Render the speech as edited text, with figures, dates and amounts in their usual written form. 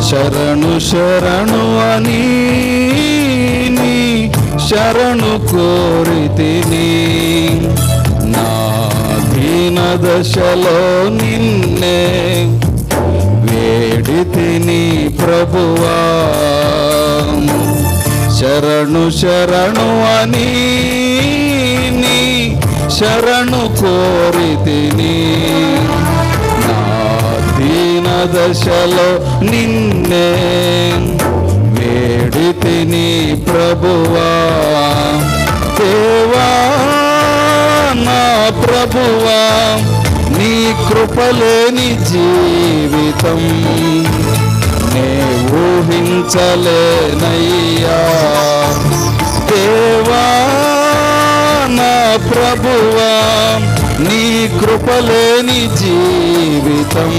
శరణు శరణు అని నీ శరణు కోరితిని, నా దీన దశలో నిన్నే వేడితిని ప్రభువా. శరణు శరణు అని నీ శరణు కోరితిని, నా దీన దశలో నిన్నే వేడితిని ప్రభువా. దేవా నా ప్రభువా, నీ కృపలేని జీవితం నే ఊహించలేనయ్యా. దేవా నా ప్రభువా, నీ కృపలేని జీవితం